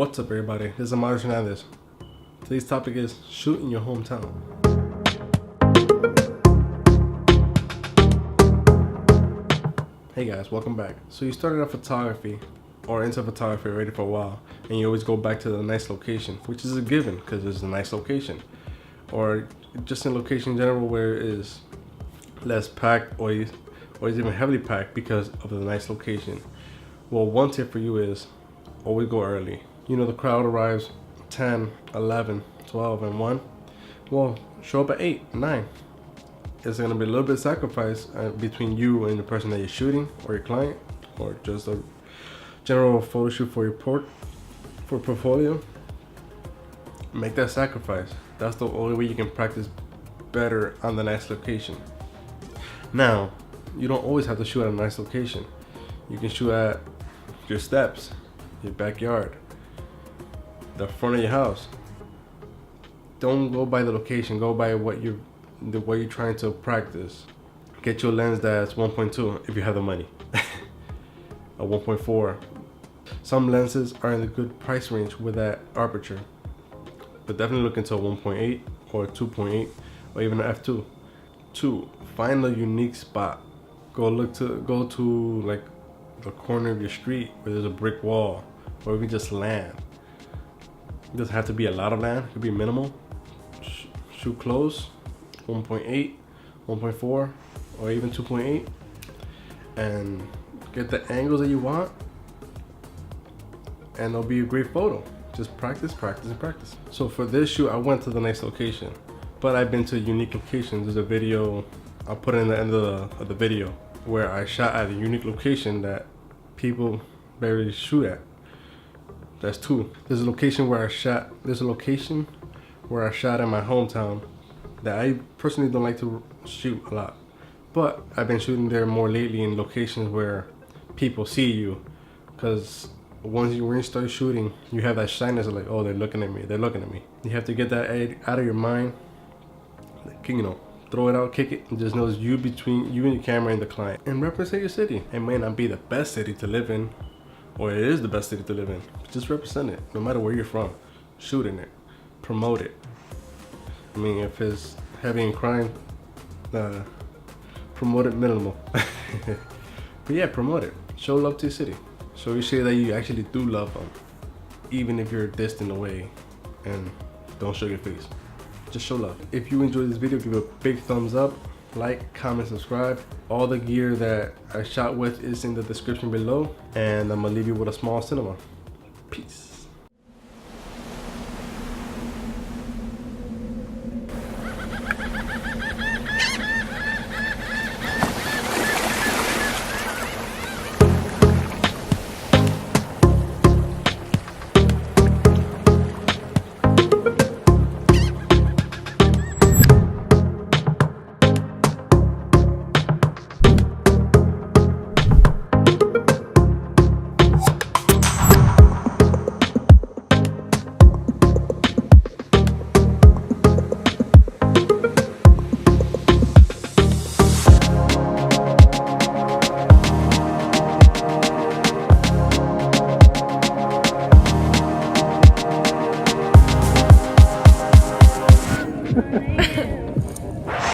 What's up, everybody? This is Amar Hernandez. Today's topic is shoot in your hometown. Hey guys, welcome back. So you started off photography or into photography already for a while, and you always go back to the nice location, which is a given because it's a nice location, or just a location in general where it is less packed or is even heavily packed because of the nice location. Well, one tip for you is always go early. You know, the crowd arrives 10, 11, 12, and 1. Well, show up at 8, 9. It's going to be a little bit of sacrifice between you and the person that you're shooting, or your client, or just a general photo shoot for your portfolio. Make that sacrifice. That's the only way you can practice better on the nice location. Now, you don't always have to shoot at a nice location. You can shoot at your steps, your backyard, the front of your house. Don't go by the location, go by what you're trying to practice. Get your lens that's 1.2 if you have the money. A 1.4. Some lenses are in the good price range with that aperture, but definitely look into a 1.8 or a 2.8 or even an f2. 2. Find a unique spot. Go to like the corner of your street where there's a brick wall, or even just land. It doesn't have to be a lot of land, it could be minimal. Shoot close, 1.8, 1.4, or even 2.8, and get the angles that you want, and it'll be a great photo. Just practice, practice, and practice. So for this shoot, I went to the nice location, but I've been to unique locations. There's a video, I'll put it in the end of the video, where I shot at a unique location that people barely shoot at. That's 2. There's a location where I shot in my hometown that I personally don't like to shoot a lot, but I've been shooting there more lately in locations where people see you, because when you start shooting, you have that shyness of like, oh, they're looking at me. You have to get that out of your mind, like, you know, throw it out, kick it, and just know it's you, between you and your camera and the client, and represent your city. It may not be the best city to live in, or it is the best city to live in. Just represent it, no matter where you're from. Shoot in it, promote it. I mean, if it's heavy in crime, promote it minimal. But yeah, promote it. Show love to your city. Show your city that you actually do love them, even if you're distant away, and don't show your face. Just show love. If you enjoyed this video, give it a big thumbs up, like, comment, subscribe. All the gear that I shot with is in the description below, and I'm gonna leave you with a small cinema. Peace.